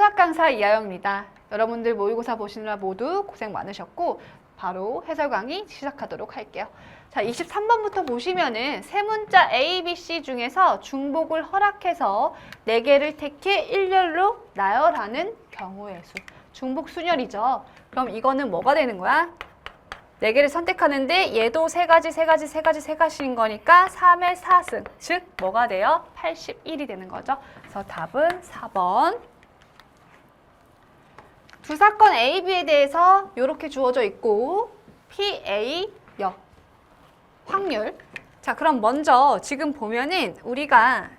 수학 강사 이하영입니다. 여러분들 모의고사 보시느라 모두 고생 많으셨고 바로 해설 강의 시작하도록 할게요. 자, 23번부터 보시면은 세 문자 A, B, C 중에서 중복을 허락해서 4개를 택해 일렬로 나열하는 경우의 수. 중복 순열이죠. 그럼 이거는 뭐가 되는 거야? 4개를 선택하는데 얘도 3가지인 거니까 3의 4승. 즉 뭐가 돼요? 81이 되는 거죠. 그래서 답은 4번. 두 사건 A, B에 대해서 이렇게 주어져 있고 P, A, 역, 확률. 자, 그럼 먼저 지금 보면은 우리가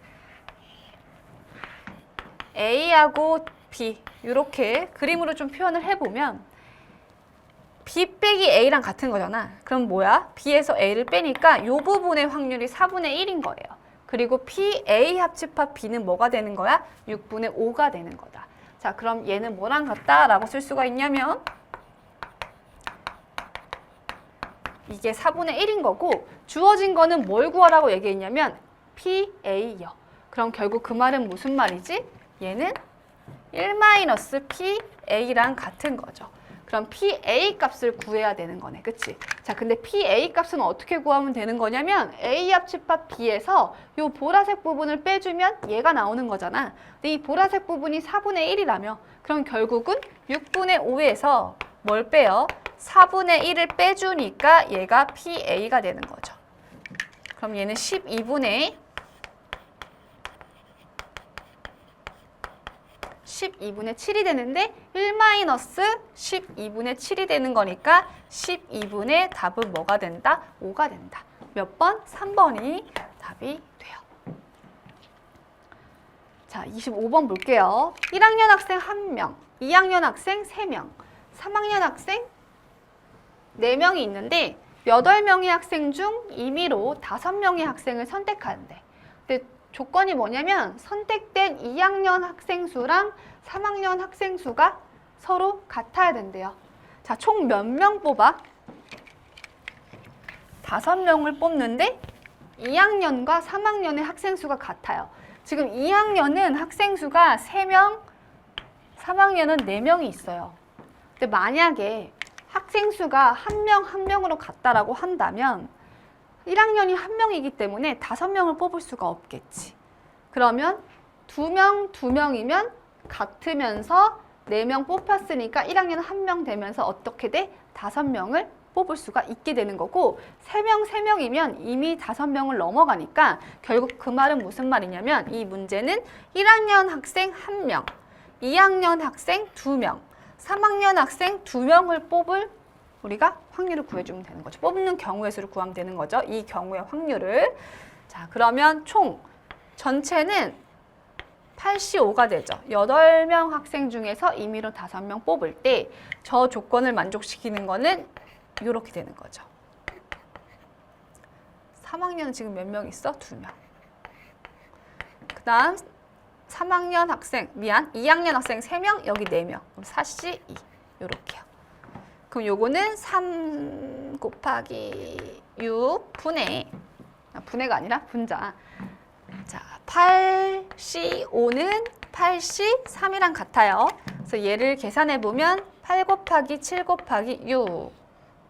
A하고 B 이렇게 그림으로 좀 표현을 해보면 B 빼기 A랑 같은 거잖아. 그럼 뭐야? B에서 A를 빼니까 이 부분의 확률이 4분의 1인 거예요. 그리고 P, A 합집합 B는 뭐가 되는 거야? 6분의 5가 되는 거다. 자, 그럼 얘는 뭐랑 같다라고 쓸 수가 있냐면 이게 4분의 1인 거고 주어진 거는 뭘 구하라고 얘기했냐면 P, A요. 그럼 결국 그 말은 무슨 말이지? 얘는 1-P, A랑 같은 거죠. 그럼 PA 값을 구해야 되는 거네. 그치? 자, 근데 PA 값은 어떻게 구하면 되는 거냐면 A 합집합 B에서 이 보라색 부분을 빼주면 얘가 나오는 거잖아. 근데 이 보라색 부분이 4분의 1이라며 그럼 결국은 6분의 5에서 뭘 빼요? 4분의 1을 빼주니까 얘가 PA가 되는 거죠. 그럼 얘는 12분의 7이 되는데 1-12분의 7이 되는 거니까 12분의 답은 뭐가 된다? 5가 된다. 몇 번? 3번이 답이 돼요. 자, 25번 볼게요. 1학년 학생 1명, 2학년 학생 3명, 3학년 학생 4명이 있는데 8명의 학생 중 임의로 5명의 학생을 선택하는데 근데 조건이 뭐냐면 선택된 2학년 학생 수랑 3학년 학생 수가 서로 같아야 된대요. 자, 총 몇 명 뽑아? 5명을 뽑는데 2학년과 3학년의 학생 수가 같아요. 지금 2학년은 학생 수가 3명, 3학년은 4명이 있어요. 근데 만약에 학생 수가 한 명으로 같다라고 한다면 1학년이 1명이기 때문에 5명을 뽑을 수가 없겠지. 그러면 2명이면 같으면서 4명 뽑혔으니까 1학년은 1명 되면서 어떻게 돼? 5명을 뽑을 수가 있게 되는 거고 3명이면 이미 5명을 넘어가니까 결국 그 말은 무슨 말이냐면 이 문제는 1학년 학생 1명, 2학년 학생 2명, 3학년 학생 2명을 뽑을 우리가 확률을 구해주면 되는 거죠. 뽑는 경우의 수를 구하면 되는 거죠. 이 경우의 확률을. 자, 그러면 총 전체는 85가 되죠. 8명 학생 중에서 임의로 5명 뽑을 때 저 조건을 만족시키는 거는 이렇게 되는 거죠. 3학년은 지금 몇 명 있어? 2명. 그 다음 2학년 학생 3명, 여기 4명. 그럼 4C2 이렇게요. 그럼 요거는 3 곱하기 6 분해가 아니라 분자. 자, 8C5는 8C3이랑 같아요. 그래서 얘를 계산해 보면 8 곱하기 7 곱하기 6.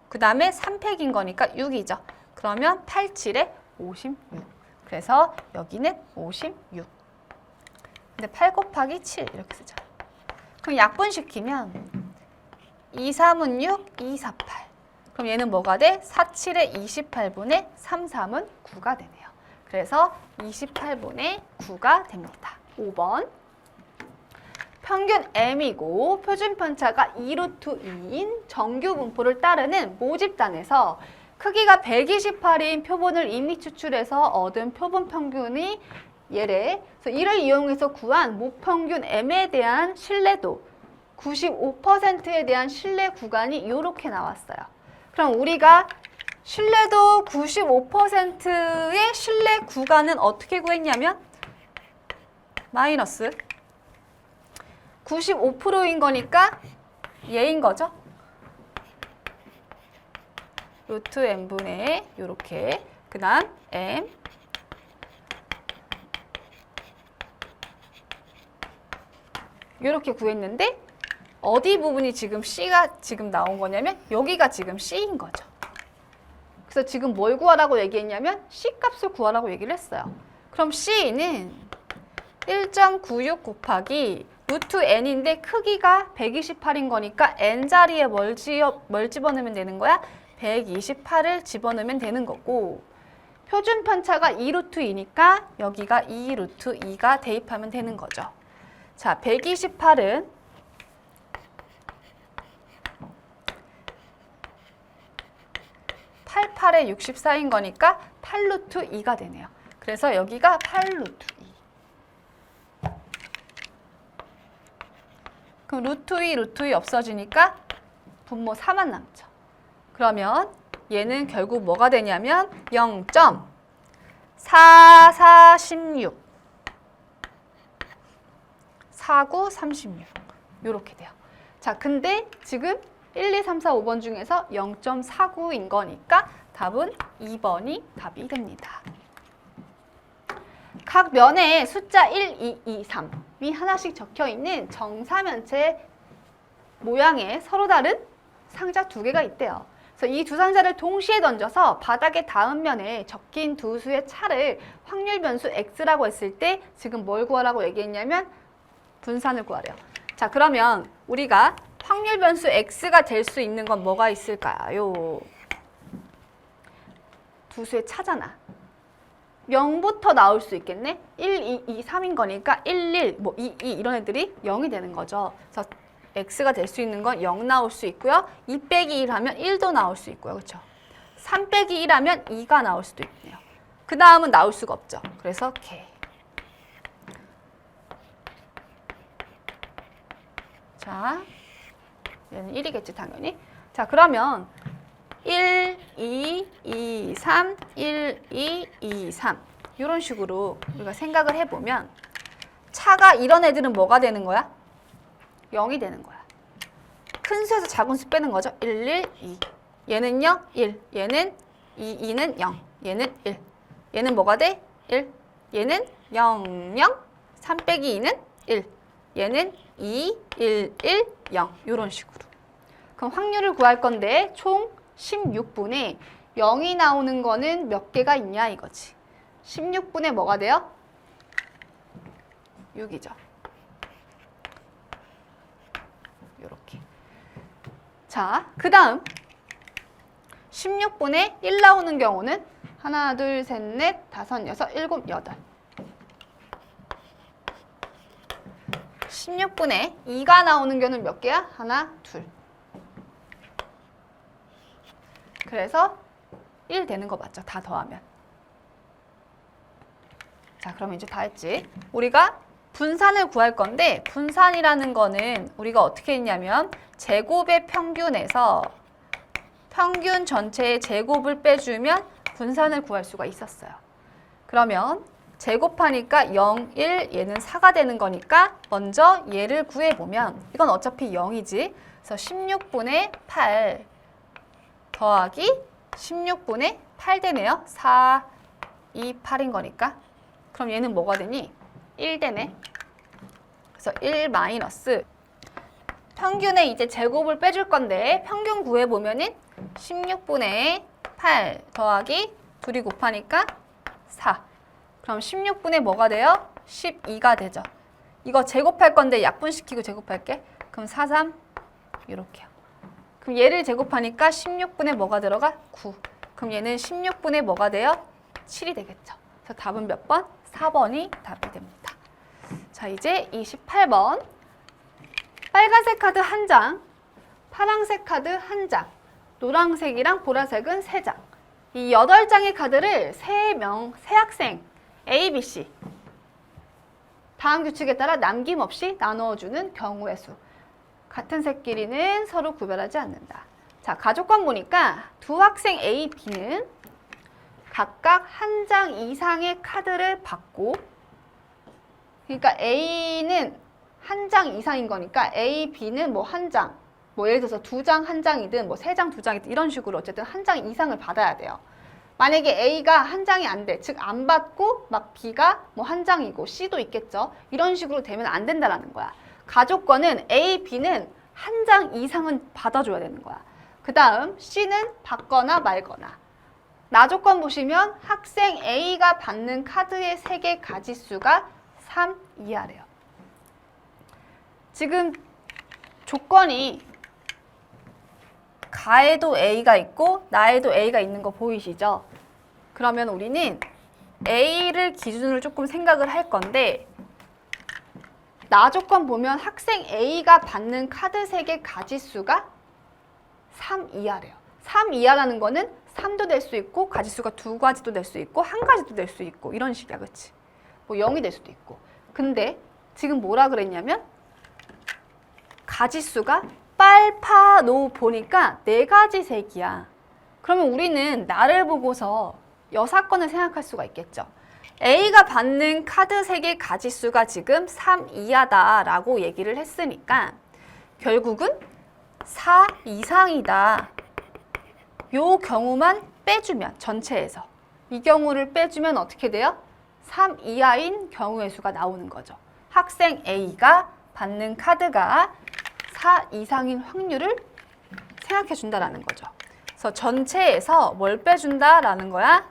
그 다음에 3팩인 거니까 6이죠. 그러면 8, 7에 56. 그래서 여기는 56. 근데 8 곱하기 7 이렇게 쓰죠. 그럼 약분시키면 2, 3은 6, 2, 4, 8. 그럼 얘는 뭐가 돼? 4, 7에 28분의 3, 3은 9가 되네요. 그래서 28분의 9가 됩니다. 5번. 평균 m이고 표준 편차가 2루트 2인 정규 분포를 따르는 모집단에서 크기가 128인 표본을 임의 추출해서 얻은 표본 평균이 얘래. 그래서 이를 이용해서 구한 모평균 m에 대한 신뢰도 95%에 대한 신뢰 구간이 이렇게 나왔어요. 그럼 우리가 신뢰도 95%의 신뢰 구간은 어떻게 구했냐면 마이너스 95%인 거니까 얘인 거죠. 루트 m분의 이렇게 그 다음 m 이렇게 구했는데 어디 부분이 지금 C가 지금 나온 거냐면 여기가 지금 C인 거죠. 그래서 지금 뭘 구하라고 얘기했냐면 C 값을 구하라고 얘기를 했어요. 그럼 C는 1.96 곱하기 루트 n인데 크기가 128인 거니까 n자리에 뭘 집어넣으면 되는 거야? 128을 집어넣으면 되는 거고 표준 편차가 2루트 2니까 여기가 2루트 2가 대입하면 되는 거죠. 자, 128은 88에 64인 거니까 8루트 2가 되네요. 그래서 여기가 8루트 2. 그럼 루트 2, 루트 2 없어지니까 분모 4만 남죠. 그러면 얘는 결국 뭐가 되냐면 0.4416 49, 36 이렇게 돼요. 자, 근데 지금 1, 2, 3, 4, 5번 중에서 0.49인 거니까 답은 2번이 답이 됩니다. 각 면에 숫자 1, 2, 2, 3이 하나씩 적혀있는 정사면체 모양의 서로 다른 상자 두 개가 있대요. 그래서 이 두 상자를 동시에 던져서 바닥에 닿은 면에 적힌 두 수의 차를 확률 변수 x라고 했을 때 지금 뭘 구하라고 얘기했냐면 분산을 구하래요. 자, 그러면 우리가 확률 변수 x가 될 수 있는 건 뭐가 있을까요? 두 수의 차잖아. 0부터 나올 수 있겠네? 1, 2, 2, 3인 거니까 1, 1, 뭐 2, 2 이런 애들이 0이 되는 거죠. 그래서 x가 될 수 있는 건 0 나올 수 있고요. 2 빼기 1 하면 1도 나올 수 있고요. 그렇죠? 3 빼기 1 하면 2가 나올 수도 있네요. 그 다음은 나올 수가 없죠. 그래서 개. 자, 얘는 1이겠지 당연히. 자, 그러면 1, 2, 2, 3, 1, 2, 2, 3 이런 식으로 우리가 생각을 해보면 차가 이런 애들은 뭐가 되는 거야? 0이 되는 거야. 큰 수에서 작은 수 빼는 거죠. 1, 1, 2. 얘는요? 1. 얘는 2, 2는 0. 얘는 1. 얘는 뭐가 돼? 1. 얘는 0, 0. 3 빼기 2는 1. 얘는 2, 1, 1, 0. 이런 식으로. 그럼 확률을 구할 건데 총 16분에 0이 나오는 거는 몇 개가 있냐 이거지. 16분에 뭐가 돼요? 6이죠. 요렇게. 자, 그 다음 16분에 1 나오는 경우는 하나, 둘, 셋, 넷, 다섯, 여섯, 일곱, 여덟. 16분에 2가 나오는 경우는 몇 개야? 하나, 둘. 그래서 1 되는 거 맞죠? 다 더하면. 자, 그러면 이제 다 했지. 우리가 분산을 구할 건데 분산이라는 거는 우리가 어떻게 했냐면 제곱의 평균에서 평균 전체의 제곱을 빼주면 분산을 구할 수가 있었어요. 그러면 제곱하니까 0, 1, 얘는 4가 되는 거니까 먼저 얘를 구해보면 이건 어차피 0이지. 그래서 16분의 8 더하기 16분의 8 되네요. 4, 2, 8인 거니까. 그럼 얘는 뭐가 되니? 1 되네. 그래서 1 마이너스 평균에 이제 제곱을 빼줄 건데 평균 구해보면은 16분의 8 더하기 2이 곱하니까 4. 그럼 16분의 뭐가 돼요? 12가 되죠. 이거 제곱할 건데 약분시키고 제곱할게. 그럼 4, 3 이렇게요. 그럼 얘를 제곱하니까 16분의 뭐가 들어가? 9. 그럼 얘는 16분의 뭐가 돼요? 7이 되겠죠. 그래서 답은 몇 번? 4번이 답이 됩니다. 자, 이제 28번. 빨간색 카드 1장, 파란색 카드 1장, 노란색이랑 보라색은 3장. 이 8장의 카드를 세 학생 A, B, C 다음 규칙에 따라 남김없이 나누어주는 경우의 수. 같은 색끼리는 서로 구별하지 않는다. 자, 가족관 보니까 두 학생 A, B는 각각 1장 이상의 카드를 받고, 그러니까 A는 1장 이상인 거니까 A, B는 뭐 1장, 뭐 예를 들어서 2장 1장이든 뭐 3장 2장이든 이런 식으로 어쨌든 1장 이상을 받아야 돼요. 만약에 A가 1장이 안 돼, 즉 안 받고 막 B가 뭐 1장이고 C도 있겠죠. 이런 식으로 되면 안 된다라는 거야. 가족권은 A, B는 한 장 이상은 받아줘야 되는 거야. 그 다음 C는 받거나 말거나. 나 조건 보시면 학생 A가 받는 카드의 세개 가지수가 3 이하래요. 지금 조건이 가에도 A가 있고 나에도 A가 있는 거 보이시죠? 그러면 우리는 A를 기준으로 조금 생각을 할 건데 나 조건 보면 학생 A가 받는 카드 세개 가지수가 3 이하래요. 3 이하라는 거는 3도 될 수 있고 가지수가 2가지도 될 수 있고 1가지도 될 수 있고 이런 식이야. 그치? 뭐 0이 될 수도 있고. 근데 지금 뭐라 그랬냐면 가지수가 빨파노 보니까 4가지 색이야. 그러면 우리는 나를 보고서 여사건을 생각할 수가 있겠죠. A가 받는 카드 세개 가지수가 지금 3 이하다라고 얘기를 했으니까 결국은 4 이상이다. 요 경우만 빼주면 전체에서 이 경우를 빼주면 어떻게 돼요? 3 이하인 경우의 수가 나오는 거죠. 학생 A가 받는 카드가 4 이상인 확률을 생각해 준다라는 거죠. 그래서 전체에서 뭘 빼준다라는 거야?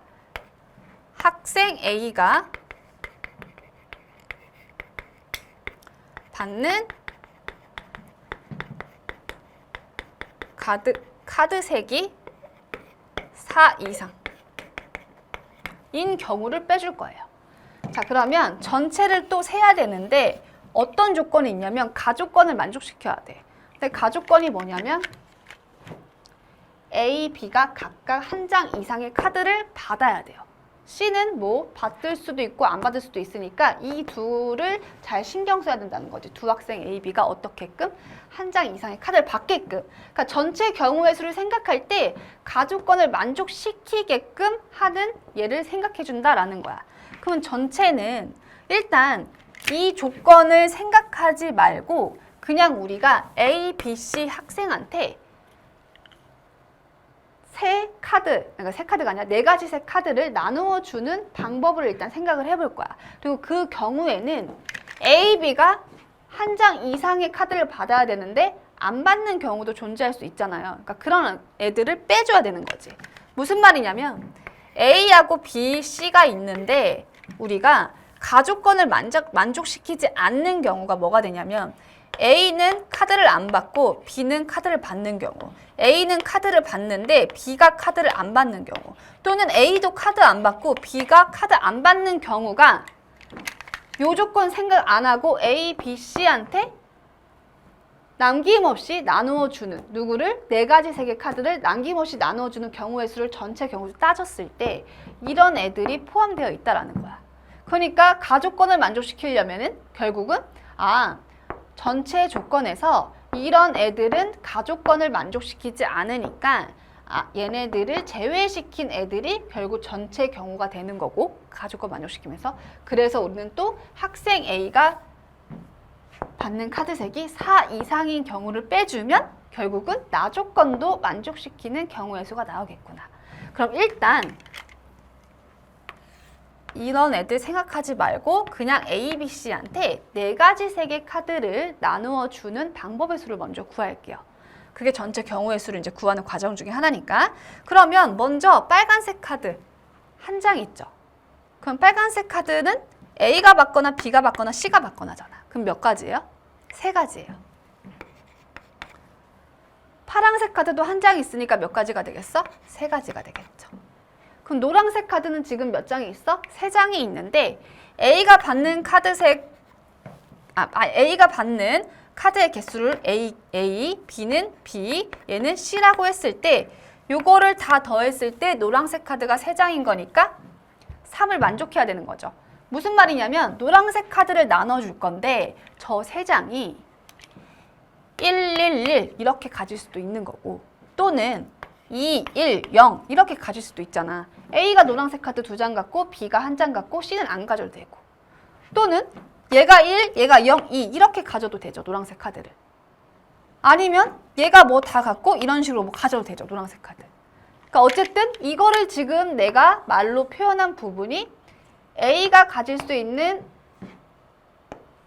학생 A가 받는 카드 색이 4 이상인 경우를 빼줄 거예요. 자, 그러면 전체를 또 세야 되는데 어떤 조건이 있냐면 가족권을 만족시켜야 돼. 근데 가족권이 뭐냐면 A, B가 각각 한 장 이상의 카드를 받아야 돼요. C는 뭐 받을 수도 있고 안 받을 수도 있으니까 이 둘을 잘 신경 써야 된다는 거지. 두 학생 A, B가 어떻게끔 한 장 이상의 카드를 받게끔. 그러니까 전체 경우의 수를 생각할 때 가족권을 만족시키게끔 하는 예를 생각해 준다라는 거야. 그러면 전체는 일단 이 조건을 생각하지 말고 그냥 우리가 A, B, C 학생한테 세 카드, 그러니까 세 카드가 아니라 4가지 색 카드를 나누어 주는 방법을 일단 생각을 해볼 거야. 그리고 그 경우에는 A, B가 한 장 이상의 카드를 받아야 되는데 안 받는 경우도 존재할 수 있잖아요. 그러니까 그런 애들을 빼줘야 되는 거지. 무슨 말이냐면 A하고 B, C가 있는데 우리가 가족권을 만족시키지 않는 경우가 뭐가 되냐면 A는 카드를 안 받고 B는 카드를 받는 경우, A는 카드를 받는데 B가 카드를 안 받는 경우, 또는 A도 카드 안 받고 B가 카드 안 받는 경우가 요 조건 생각 안 하고 A, B, C한테 남김없이 나누어 주는 누구를 4가지 색의 카드를 남김없이 나누어 주는 경우의 수를 전체 경우로 따졌을 때 이런 애들이 포함되어 있다라는 거야. 그러니까 가족권을 만족시키려면은 결국은 전체 조건에서 이런 애들은 가족권을 만족시키지 않으니까 얘네들을 제외시킨 애들이 결국 전체 경우가 되는 거고 가족권 만족시키면서 그래서 우리는 또 학생 A가 받는 카드색이 4 이상인 경우를 빼주면 결국은 나 조건도 만족시키는 경우의 수가 나오겠구나. 그럼 일단 이런 애들 생각하지 말고 그냥 A, B, C한테 4가지 색의 카드를 나누어 주는 방법의 수를 먼저 구할게요. 그게 전체 경우의 수를 이제 구하는 과정 중에 하나니까. 그러면 먼저 빨간색 카드 한 장 있죠. 그럼 빨간색 카드는 A가 받거나 B가 받거나 C가 받거나잖아. 그럼 몇 가지예요? 3가지예요. 파란색 카드도 한 장 있으니까 몇 가지가 되겠어? 3가지가 되겠죠. 그럼 노란색 카드는 지금 몇 장이 있어? 3장이 있는데 A가 받는 카드색 A가 받는 카드의 개수를 A, B는 B, 얘는 C라고 했을 때 요거를 다 더했을 때 노란색 카드가 3장인 거니까 3을 만족해야 되는 거죠. 무슨 말이냐면 노란색 카드를 나눠줄 건데 저 3장이 111 이렇게 가질 수도 있는 거고 또는 210 이렇게 가질 수도 있잖아. A가 노란색 카드 2장 갖고 B가 1장 갖고 C는 안 가져도 되고 또는 얘가 1, 얘가 0, 2 이렇게 가져도 되죠. 노란색 카드를. 아니면 얘가 뭐 다 갖고 이런 식으로 뭐 가져도 되죠. 노란색 카드. 그러니까 어쨌든 이거를 지금 내가 말로 표현한 부분이 A가 가질 수 있는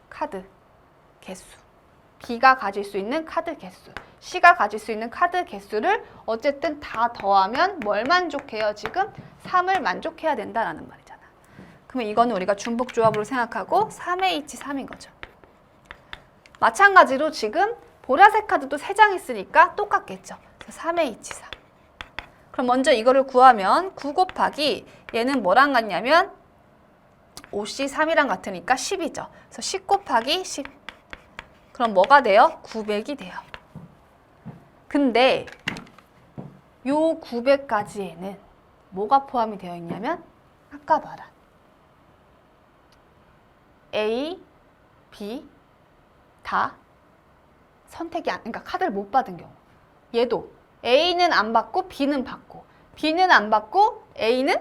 카드 개수 B가 가질 수 있는 카드 개수, C가 가질 수 있는 카드 개수를 어쨌든 다 더하면 뭘 만족해요? 지금 3을 만족해야 된다라는 말이잖아. 그러면 이거는 우리가 중복조합으로 생각하고 3H 3인 거죠. 마찬가지로 지금 보라색 카드도 3장 있으니까 똑같겠죠. 그래서 3H 3. 그럼 먼저 이거를 구하면 9 곱하기 얘는 뭐랑 같냐면 5C3이랑 같으니까 10이죠. 그래서 10 곱하기 10. 그럼 뭐가 돼요? 900이 돼요. 근데 요 900까지에는 뭐가 포함이 되어 있냐면 아까 말한 A, B 다 선택이 그러니까 카드를 못 받은 경우. 얘도 A는 안 받고 B는 받고 B는 안 받고 A는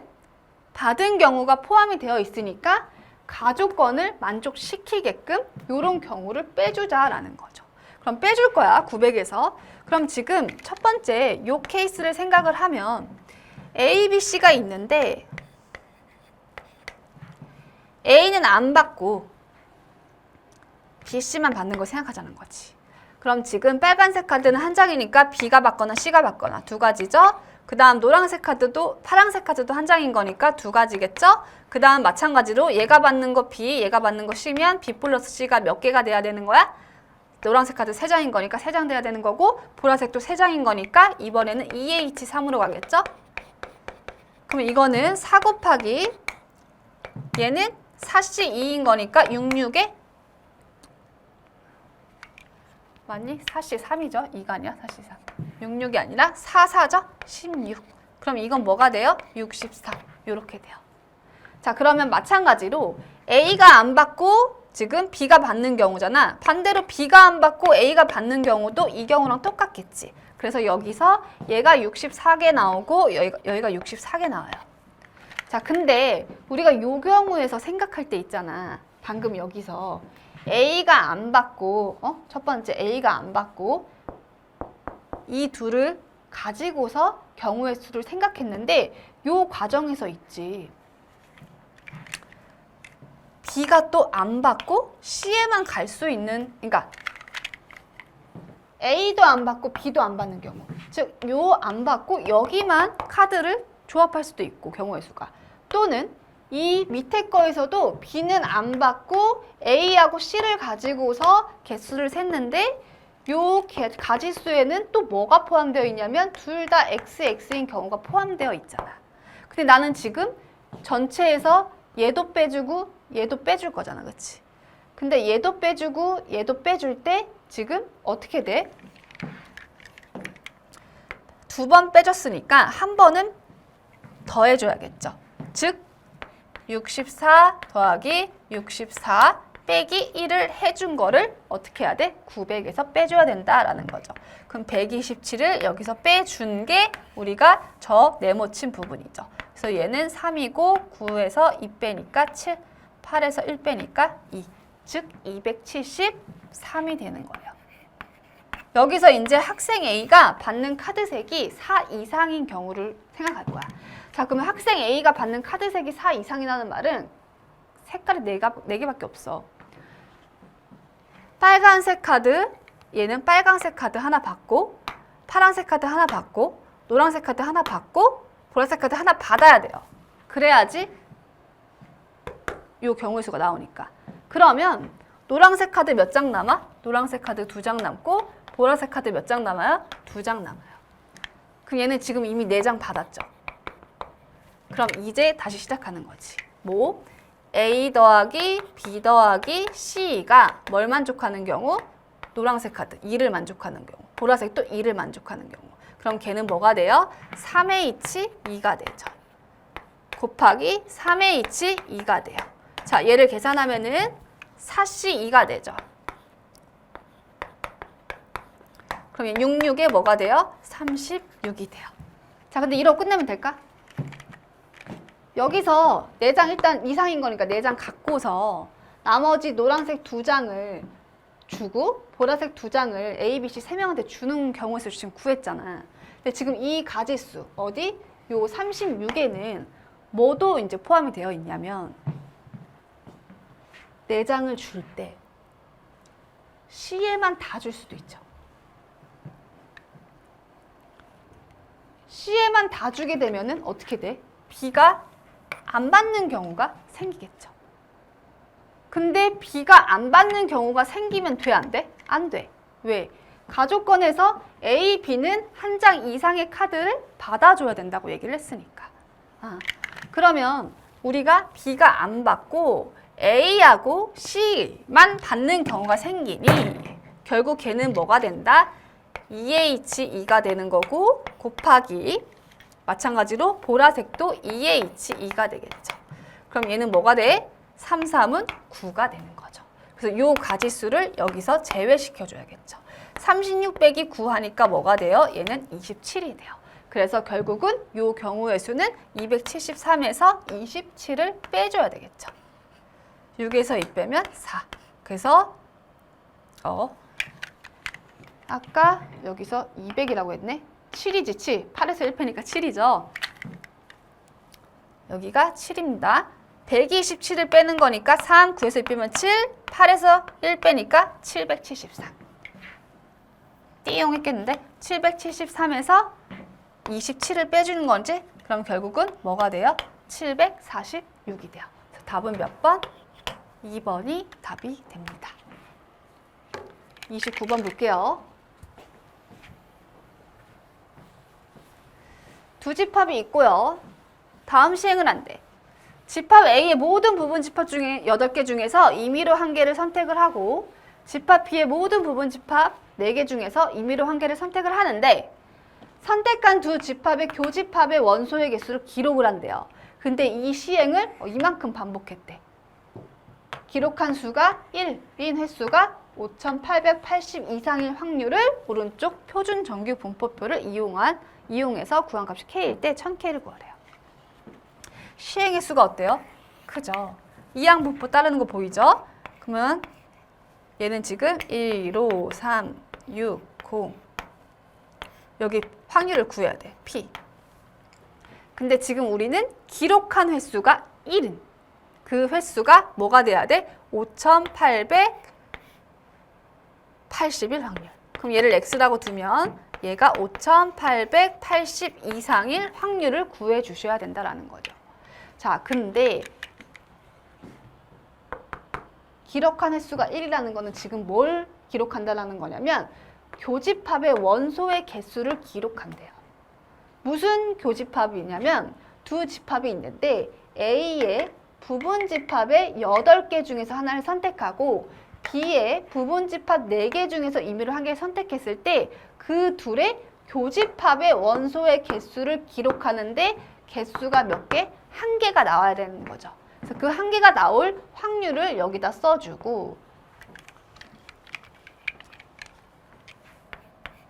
받은 경우가 포함이 되어 있으니까 가조건을 만족시키게끔 이런 경우를 빼주자라는 거죠. 그럼 빼줄 거야, 900에서. 그럼 지금 첫 번째 요 케이스를 생각을 하면 A, B, C가 있는데 A는 안 받고 B, C만 받는 거 생각하자는 거지. 그럼 지금 빨간색 카드는 한 장이니까 B가 받거나 C가 받거나 두 가지죠. 그 다음 노란색 카드도 파란색 카드도 한 장인 거니까 두 가지겠죠. 그 다음 마찬가지로 얘가 받는 거 B, 얘가 받는 거 C면 B 플러스 C가 몇 개가 돼야 되는 거야? 노란색 카드 3장인 거니까 3장 돼야 되는 거고 보라색도 3장인 거니까 이번에는 2H3으로 가겠죠? 그럼 이거는 4 곱하기 얘는 4C2인 거니까 66에 맞니? 4C3이죠? 2가 아니야 4C3. 66이 아니라 4죠? 16. 그럼 이건 뭐가 돼요? 64. 이렇게 돼요. 자, 그러면 마찬가지로 A가 안 받고 지금 B가 받는 경우잖아. 반대로 B가 안 받고 A가 받는 경우도 이 경우랑 똑같겠지. 그래서 여기서 얘가 64개 나오고 여기가 64개 나와요. 자, 근데 우리가 이 경우에서 생각할 때 있잖아. 방금 여기서 A가 안 받고 첫 번째 A가 안 받고 이 둘을 가지고서 경우의 수를 생각했는데 이 과정에서 있지. B가 또 안 받고 C에만 갈 수 있는, 그러니까 A도 안 받고 B도 안 받는 경우. 즉, 요 안 받고 여기만 카드를 조합할 수도 있고 경우의 수가. 또는 이 밑에 거에서도 B는 안 받고 A하고 C를 가지고서 개수를 셌는데 요 가지수에는 또 뭐가 포함되어 있냐면 둘 다 XX인 경우가 포함되어 있잖아. 근데 나는 지금 전체에서 얘도 빼주고 얘도 빼줄 거잖아. 그치? 근데 얘도 빼주고 얘도 빼줄 때 지금 어떻게 돼? 두 번 빼줬으니까 한 번은 더해줘야겠죠. 즉 64 더하기 64 빼기 1을 해준 거를 어떻게 해야 돼? 900에서 빼줘야 된다라는 거죠. 그럼 127을 여기서 빼준 게 우리가 저 네모친 부분이죠. 그래서 얘는 3이고 9에서 2 빼니까 7, 8에서 1 빼니까 2. 즉 273이 되는 거예요. 여기서 이제 학생 A가 받는 카드색이 4 이상인 경우를 생각할 거야. 자, 그러면 학생 A가 받는 카드색이 4 이상이라는 말은 색깔이 4개밖에 없어. 빨간색 카드, 얘는 빨간색 카드 하나 받고 파란색 카드 하나 받고 노란색 카드 하나 받고 보라색 카드 하나 받아야 돼요. 그래야지 요 경우의 수가 나오니까. 그러면 노란색 카드 몇 장 남아? 노란색 카드 2장 남고 보라색 카드 몇 장 남아요? 2장 남아요. 그럼 얘는 지금 이미 4장 받았죠. 그럼 이제 다시 시작하는 거지. 뭐? A 더하기 B 더하기 C가 뭘 만족하는 경우? 노란색 카드 2를 만족하는 경우. 보라색도 2를 만족하는 경우. 그럼 걔는 뭐가 돼요? 3H2가 되죠. 곱하기 3H2가 돼요. 자, 얘를 계산하면은 4C2가 되죠. 그럼 66에 뭐가 돼요? 36이 돼요. 자, 근데 이러고 끝내면 될까? 여기서 4장 일단 이상인 거니까 4장 갖고서 나머지 노란색 2장을 주고 보라색 2장을 A, B, C 3명한테 주는 경우의 수를 지금 구했잖아. 근데 지금 이 가지수 어디? 요 36에는 뭐도 이제 포함이 되어 있냐면 4장을 줄 때 C에만 다 줄 수도 있죠. C에만 다 주게 되면은 어떻게 돼? B가 안 받는 경우가 생기겠죠. 근데 B가 안 받는 경우가 생기면 돼, 안 돼? 안 돼. 왜? 가족권에서 A, B는 한 장 이상의 카드를 받아줘야 된다고 얘기를 했으니까. 그러면 우리가 B가 안 받고 A하고 C만 받는 경우가 생기니 결국 걔는 뭐가 된다? 2H2가 되는 거고 곱하기 마찬가지로 보라색도 2H2가 되겠죠. 그럼 얘는 뭐가 돼? 3, 3은 9가 되는 거죠. 그래서 요 가지수를 여기서 제외시켜줘야겠죠. 36 빼기 9 하니까 뭐가 돼요? 얘는 27이 돼요. 그래서 결국은 요 경우의 수는 273에서 27을 빼줘야 되겠죠. 6에서 2 빼면 4. 그래서 아까 여기서 200이라고 했네. 7이지 7. 8에서 1 빼니까 7이죠. 여기가 7입니다. 127을 빼는 거니까 3, 9에서 2 빼면 7, 8에서 1 빼니까 773. 띠용 했겠는데 773에서 27을 빼주는 건지 그럼 결국은 뭐가 돼요? 746이 돼요. 그래서 답은 몇 번? 2번이 답이 됩니다. 29번 볼게요. 두 집합이 있고요. 다음 시행은 안 돼. 집합 A의 모든 부분 집합 중에 8개 중에서 임의로 1개를 선택을 하고 집합 B의 모든 부분 집합 4개 중에서 임의로 1개를 선택을 하는데 선택한 두 집합의 교집합의 원소의 개수를 기록을 한대요. 근데 이 시행을 이만큼 반복했대. 기록한 수가 1인 횟수가 5880 이상일 확률을 오른쪽 표준 정규 분포표를 이용해서 구한 값이 K일 때 1000K를 구하래요. 시행의 수가 어때요? 크죠? 이항분포 따르는 거 보이죠? 그러면 얘는 지금 1, 5, 3, 6, 0 여기 확률을 구해야 돼. P. 근데 지금 우리는 기록한 횟수가 1은 그 횟수가 뭐가 돼야 돼? 5880일 확률. 그럼 얘를 X라고 두면 얘가 5880 이상일 확률을 구해 주셔야 된다라는 거죠. 자, 근데 기록한 횟수가 1이라는 거는 지금 뭘 기록한다라는 거냐면 교집합의 원소의 개수를 기록한대요. 무슨 교집합이냐면 두 집합이 있는데 A의 부분 집합의 8개 중에서 하나를 선택하고 B의 부분 집합 4개 중에서 임의로 1개를 선택했을 때 그 둘의 교집합의 원소의 개수를 기록하는데 개수가 몇 개? 1개가 나와야 되는 거죠. 그래서 그 1개가 나올 확률을 여기다 써주고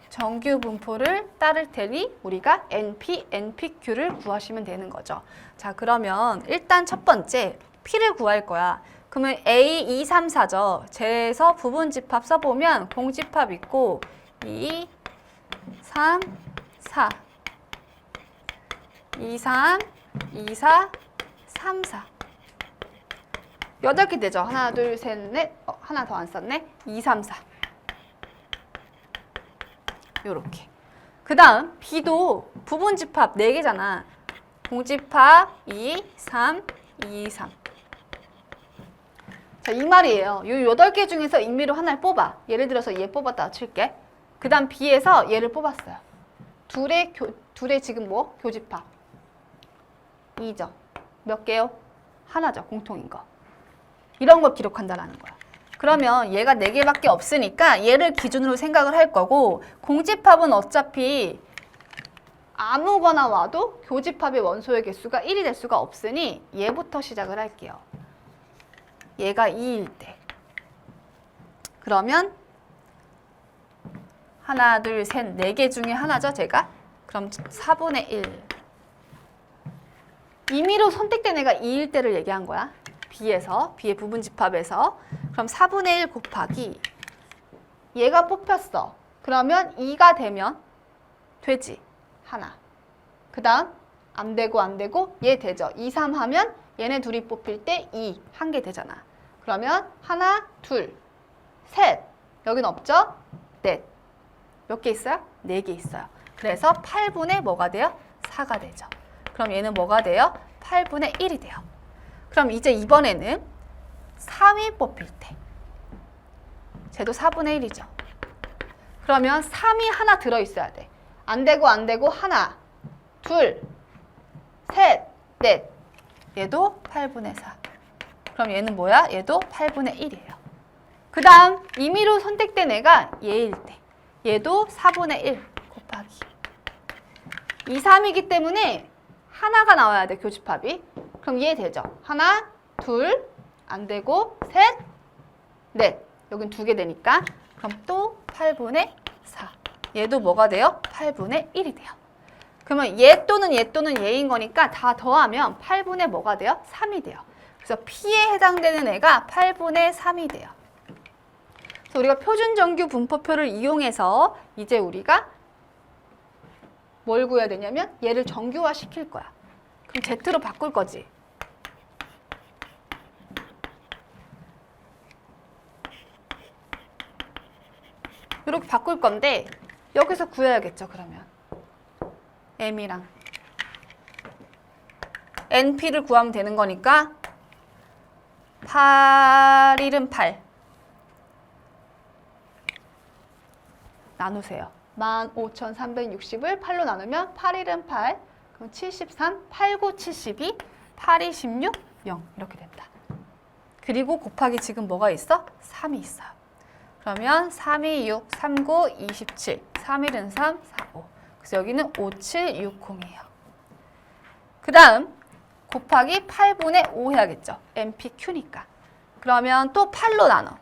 정규 분포를 따를 테니 우리가 NP, NPQ를 구하시면 되는 거죠. 자, 그러면 일단 첫 번째 P를 구할 거야. 그러면 A, 2, 3, 4죠. 쟤에서 부분 집합 써보면 공집합 있고 2, 3, 4 2, 3, 2, 4, 3, 4 8개 되죠. 하나, 둘, 셋, 넷. 하나 더 안 썼네. 2, 3, 4 요렇게. 그 다음 B도 부분 집합 4개잖아. 공집합 2, 3, 2, 3 자, 이 말이에요. 요 8개 중에서 임의로 하나를 뽑아. 예를 들어서 얘 뽑았다 칠게. 그 다음 B에서 얘를 뽑았어요. 둘의 지금 뭐? 교집합 2죠. 몇 개요? 하나죠. 공통인 거. 이런 걸 기록한다라는 거야. 그러면 얘가 4개밖에 없으니까 얘를 기준으로 생각을 할 거고 공집합은 어차피 아무거나 와도 교집합의 원소의 개수가 1이 될 수가 없으니 얘부터 시작을 할게요. 얘가 2일 때. 그러면 하나, 둘, 셋, 4개 중에 하나죠, 제가? 그럼 4분의 1. 임의로 선택된 애가 2일 때를 얘기한 거야. B의 부분 집합에서. 그럼 4분의 1 곱하기 얘가 뽑혔어. 그러면 2가 되면 되지. 하나. 그 다음 안 되고 얘 되죠. 2, 3 하면 얘네 둘이 뽑힐 때 2, 한 개 되잖아. 그러면 하나, 둘, 셋. 여긴 없죠? 넷. 몇 개 있어요? 4개 있어요. 그래서 8분의 뭐가 돼요? 4가 되죠. 그럼 얘는 뭐가 돼요? 8분의 1이 돼요. 그럼 이제 이번에는 3이 뽑힐 때 쟤도 4분의 1이죠. 그러면 3이 하나 들어있어야 돼. 안 되고 안 되고 하나, 둘, 셋, 넷. 얘도 8분의 4. 그럼 얘는 뭐야? 얘도 8분의 1이에요. 그 다음 임의로 선택된 애가 얘일 때 얘도 4분의 1 곱하기 2, 3이기 때문에 하나가 나와야 돼, 교집합이. 그럼 얘 되죠. 하나, 둘, 안 되고 셋, 넷. 여긴 2개 되니까 그럼 또 8분의 4. 얘도 뭐가 돼요? 8분의 1이 돼요. 그러면 얘 또는 얘 또는 얘인 거니까 다 더하면 8분의 뭐가 돼요? 3이 돼요. 그래서 P에 해당되는 애가 8분의 3이 돼요. 그래서 우리가 표준정규 분포표를 이용해서 이제 우리가 뭘 구해야 되냐면 얘를 정규화 시킬 거야. 그럼 Z로 바꿀 거지. 이렇게 바꿀 건데 여기서 구해야겠죠, 그러면. M이랑 NP를 구하면 되는 거니까 8, 1은 8 나누세요. 15,360을 8로 나누면 8, 1은 8 그럼 73, 8, 9, 72 8, 2, 16, 0 이렇게 된다. 그리고 곱하기 지금 뭐가 있어? 3이 있어요. 그러면 3, 2, 6, 3, 9, 27 3, 1은 3, 4, 5 그래서 여기는 5, 7, 6, 0이에요. 그 다음 곱하기 8분의 5 해야겠죠. MPQ니까. 그러면 또 8로 나눠.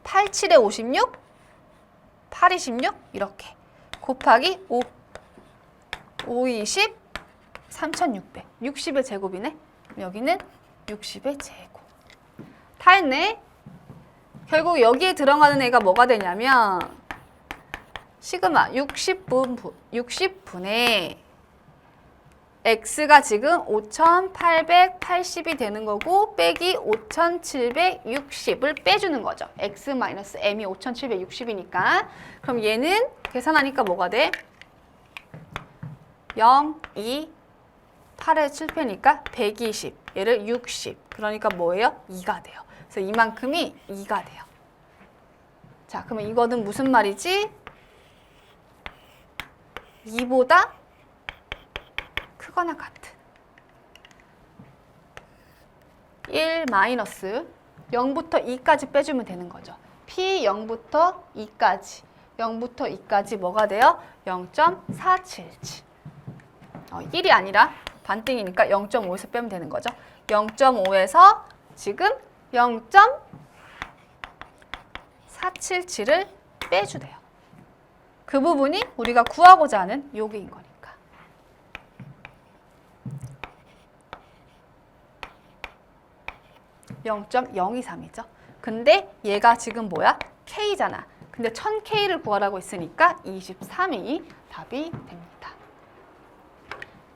8, 7에 56, 8, 26 이렇게. 곱하기 5, 5, 20, 3600. 60의 제곱이네. 여기는 60의 제곱. 다 했네. 결국 여기에 들어가는 애가 뭐가 되냐면 시그마 60분의 x가 지금 5,880이 되는 거고 빼기 5,760을 빼주는 거죠. x-m이 5,760이니까. 그럼 얘는 계산하니까 뭐가 돼? 0, 2, 8에 7패니까 120. 얘를 60. 그러니까 뭐예요? 2가 돼요. 그래서 이만큼이 2가 돼요. 자, 그러면 이거는 무슨 말이지? 2보다 크거나 같은 1 마이너스 0부터 2까지 빼주면 되는 거죠. P 0부터 2까지 0부터 2까지 뭐가 돼요? 0.477 1이 아니라 반띵이니까 0.5에서 빼면 되는 거죠. 0.5에서 지금 0.477을 빼주대요. 그 부분이 우리가 구하고자 하는 여기인 거니까. 0.023이죠. 근데 얘가 지금 뭐야? K잖아. 근데 1000K를 구하라고 했으니까 23이 답이 됩니다.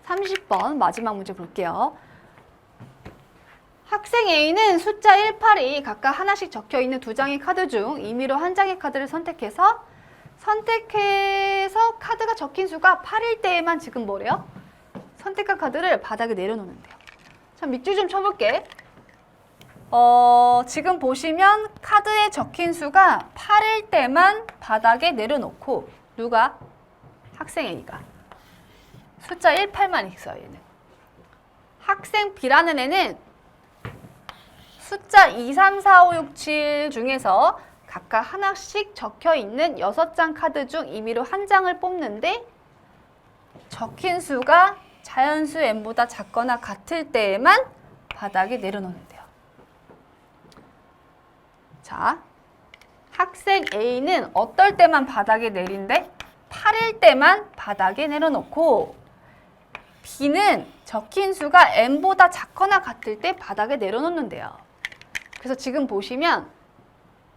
30번 마지막 문제 볼게요. 학생 A는 숫자 1, 8이 각각 하나씩 적혀있는 2장의 카드 중 임의로 한 장의 카드를 선택해서 카드가 적힌 수가 8일 때에만 지금 뭐래요? 선택한 카드를 바닥에 내려놓는데요. 자, 밑줄 좀 쳐볼게. 지금 보시면 카드에 적힌 수가 8일 때만 바닥에 내려놓고 누가? 학생 A가 숫자 1, 8만 있어요. 얘는. 학생 B라는 애는 숫자 2, 3, 4, 5, 6, 7 중에서 각각 하나씩 적혀있는 6장 카드 중 임의로 한 장을 뽑는데 적힌 수가 자연수 n보다 작거나 같을 때에만 바닥에 내려놓는데요. 자, 학생 A는 어떨 때만 바닥에 내린대? 8일 때만 바닥에 내려놓고 B는 적힌 수가 n보다 작거나 같을 때 바닥에 내려놓는데요. 그래서 지금 보시면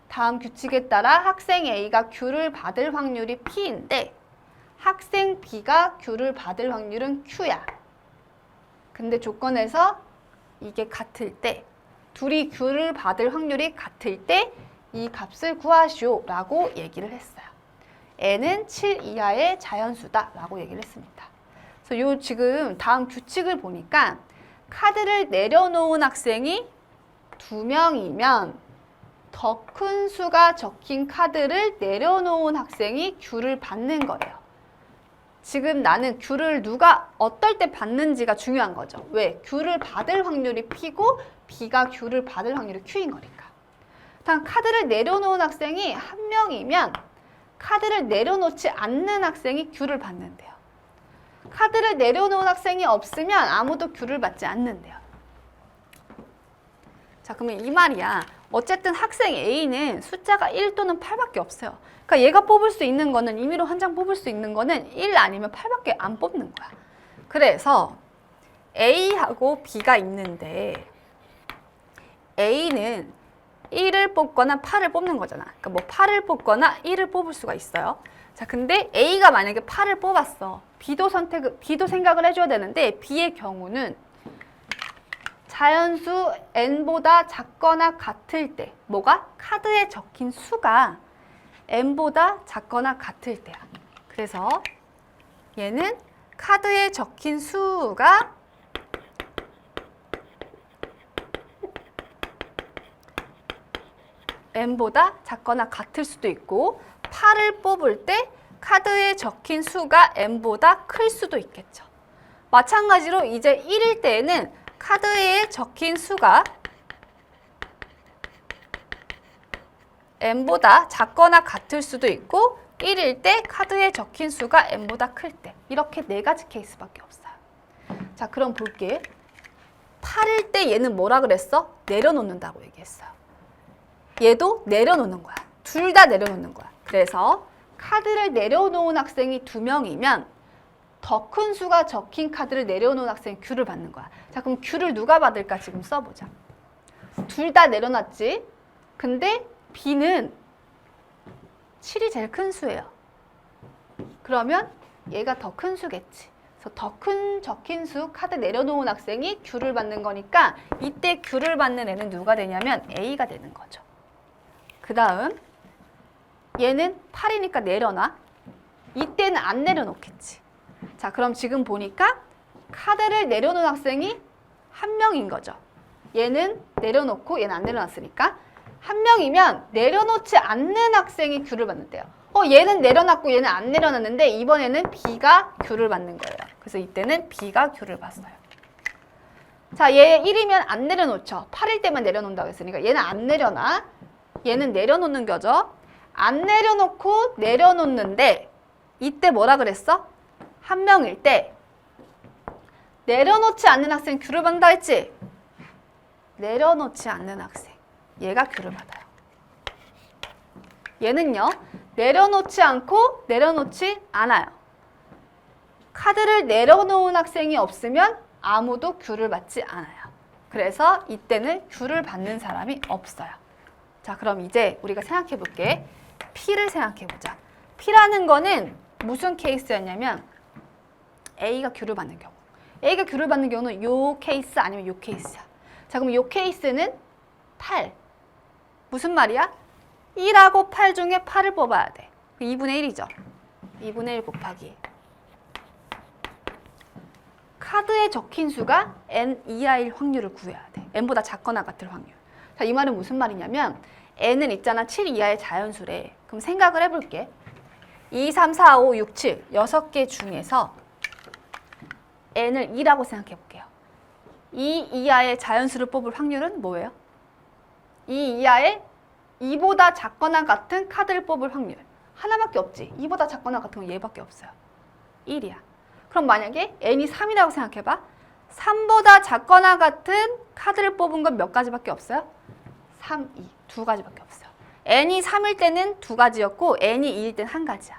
다음 규칙에 따라 학생 A가 Q를 받을 확률이 P인데 학생 B가 Q를 받을 확률은 Q야. 근데 조건에서 이게 같을 때 둘이 Q를 받을 확률이 같을 때 이 값을 구하시오 라고 얘기를 했어요. n은 7 이하의 자연수다 라고 얘기를 했습니다. 그래서 요 지금 다음 규칙을 보니까 카드를 내려놓은 학생이 2명이면 더 큰 수가 적힌 카드를 내려놓은 학생이 귤을 받는 거예요. 지금 나는 귤을 누가 어떨 때 받는지가 중요한 거죠. 왜? 귤을 받을 확률이 P고 B가 귤을 받을 확률이 Q인 거니까. 단 카드를 내려놓은 학생이 한 명이면 카드를 내려놓지 않는 학생이 귤을 받는데요. 카드를 내려놓은 학생이 없으면 아무도 귤을 받지 않는데요. 자, 그러면 이 말이야. 어쨌든 학생 A는 숫자가 1 또는 8밖에 없어요. 그러니까 얘가 뽑을 수 있는 거는, 임의로 한 장 뽑을 수 있는 거는 1 아니면 8밖에 안 뽑는 거야. 그래서 A하고 B가 있는데 A는 1을 뽑거나 8을 뽑는 거잖아. 그러니까 뭐 8을 뽑거나 1을 뽑을 수가 있어요. 자, 근데 A가 만약에 8을 뽑았어. B도 생각을 해줘야 되는데 B의 경우는 자연수 n보다 작거나 같을 때, 뭐가? 카드에 적힌 수가 n보다 작거나 같을 때야. 그래서 얘는 카드에 적힌 수가 n보다 작거나 같을 수도 있고, 8을 뽑을 때 카드에 적힌 수가 n보다 클 수도 있겠죠. 마찬가지로 이제 1일 때에는 카드에 적힌 수가 n보다 작거나 같을 수도 있고, 1일 때 카드에 적힌 수가 n보다 클 때, 이렇게 4가지 케이스밖에 없어요. 자, 그럼 볼게. 8일 때 얘는 뭐라 그랬어? 내려놓는다고 얘기했어요. 얘도 내려놓는 거야. 둘 다 내려놓는 거야. 그래서 카드를 내려놓은 학생이 2명이면 더 큰 수가 적힌 카드를 내려놓은 학생이 귤을 받는 거야. 자, 그럼 귤을 누가 받을까 지금 써보자. 둘 다 내려놨지? 근데 B는 7이 제일 큰 수예요. 그러면 얘가 더 큰 수겠지. 그래서 더 큰 적힌 수 카드 내려놓은 학생이 귤을 받는 거니까 이때 귤을 받는 애는 누가 되냐면 A가 되는 거죠. 그 다음 얘는 8이니까 내려놔. 이때는 안 내려놓겠지. 자, 그럼 지금 보니까 카드를 내려놓은 학생이 한 명인 거죠. 얘는 내려놓고 얘는 안 내려놨으니까 한 명이면 내려놓지 않는 학생이 귤을 받는데요. 얘는 내려놨고 얘는 안 내려놨는데 이번에는 B가 귤을 받는 거예요. 그래서 이때는 B가 귤을 받어요. 자, 얘 1이면 안 내려놓죠. 8일 때만 내려놓는다고 했으니까 얘는 안 내려놔. 얘는 내려놓는 거죠. 안 내려놓고 내려놓는데 이때 뭐라 그랬어? 한 명일 때 내려놓지 않는 학생 귤을 받는다 했지? 내려놓지 않는 학생, 얘가 귤을 받아요. 얘는요, 내려놓지 않고 내려놓지 않아요. 카드를 내려놓은 학생이 없으면 아무도 귤을 받지 않아요. 그래서 이때는 귤을 받는 사람이 없어요. 자, 그럼 이제 우리가 생각해 볼게. P를 생각해 보자. P라는 거는 무슨 케이스였냐면 A가 귤을 받는 경우. A가 귤을 받는 경우는 요 케이스 아니면 요 케이스야. 자, 그럼 요 케이스는 8. 무슨 말이야? 1하고 8 중에 8을 뽑아야 돼. 2분의 1이죠. 2분의 1 곱하기. 카드에 적힌 수가 n 이하일 확률을 구해야 돼. n보다 작거나 같을 확률. 자, 이 말은 무슨 말이냐면 n은 있잖아. 7 이하의 자연수래. 그럼 생각을 해볼게. 2, 3, 4, 5, 6, 7 6개 중에서 n을 2라고 생각해 볼게요. 2 이하의 자연수를 뽑을 확률은 뭐예요? 2 이하의 2보다 작거나 같은 카드를 뽑을 확률. 하나밖에 없지. 2보다 작거나 같은 건 얘밖에 없어요. 1이야. 그럼 만약에 n이 3이라고 생각해봐. 3보다 작거나 같은 카드를 뽑은 건 몇 가지밖에 없어요? 3, 2. 2가지밖에 없어요. n이 3일 때는 2가지였고 n이 2일 때는 1가지야.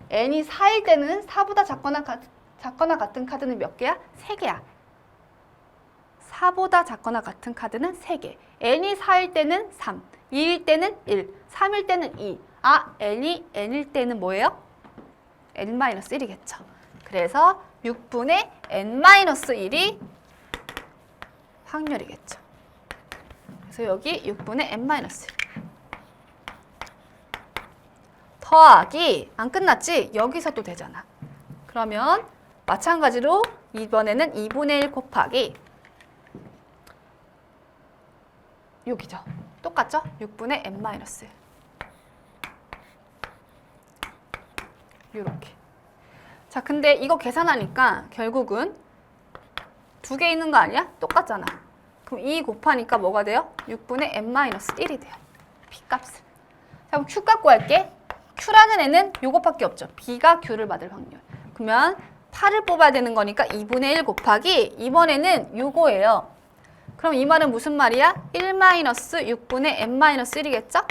n이 4일 때는 4보다 작거나 같은 카드는 몇 개야? 3개야. 4보다 작거나 같은 카드는 3개. n이 4일 때는 3, 2일 때는 1, 3일 때는 2. n이 n일 때는 뭐예요? n-1이겠죠. 그래서 6분의 n-1이 확률이겠죠. 그래서 여기 6분의 n-1. 더하기 안 끝났지? 여기서 또 되잖아. 그러면 마찬가지로 이번에는 2분의 1 곱하기 여기죠. 똑같죠? 6분의 n-1 이렇게. 자, 근데 이거 계산하니까 결국은 두 개 있는 거 아니야? 똑같잖아. 그럼 2 곱하니까 뭐가 돼요? 6분의 n-1이 돼요. P값을. 자, 그럼 Q값 구할게. Q라는 애는 요것밖에 없죠. B가 Q를 받을 확률. 그러면 8을 뽑아야 되는 거니까 2분의 1 곱하기 이번에는 요거예요. 그럼 이 말은 무슨 말이야? 1-6분의 n-1이겠죠?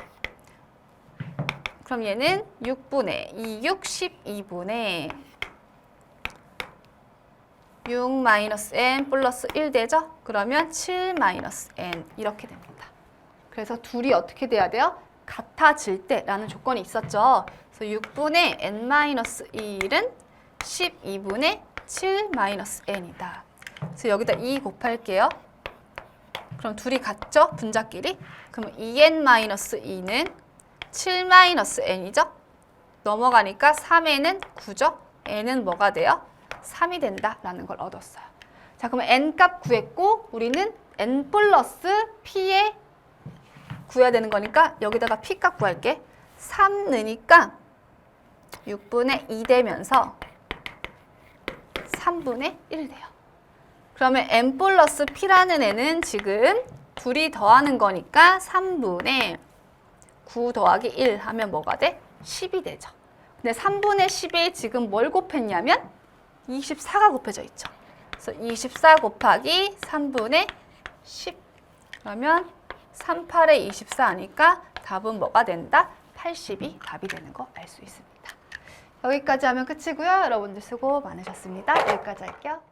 그럼 얘는 6분의 2, 6, 12분의 6-n 플러스 1 되죠? 그러면 7-n 이렇게 됩니다. 그래서 둘이 어떻게 돼야 돼요? 같아질 때라는 조건이 있었죠. 그래서 6분의 n-1은 12분의 7-n이다. 그래서 여기다 2 곱할게요. 그럼 둘이 같죠? 분자끼리. 그럼 2n-2는 7-n이죠? 넘어가니까 3n은 9죠? n은 뭐가 돼요? 3이 된다라는 걸 얻었어요. 자, 그러면 n값 구했고 우리는 n 플러스 p에 구해야 되는 거니까 여기다가 p값 구할게. 3 넣으니까 6분의 2 되면서 3분의 1 돼요. 그러면 n 플러스 p라는 애는 지금 둘이 더하는 거니까 3분의 9 더하기 1 하면 뭐가 돼? 10이 되죠. 근데 3분의 10에 지금 뭘 곱했냐면 24가 곱해져 있죠. 그래서 24 곱하기 3분의 10. 그러면 38에 24 하니까 답은 뭐가 된다? 80이 답이 되는 거 알 수 있습니다. 여기까지 하면 끝이고요. 여러분들 수고 많으셨습니다. 여기까지 할게요.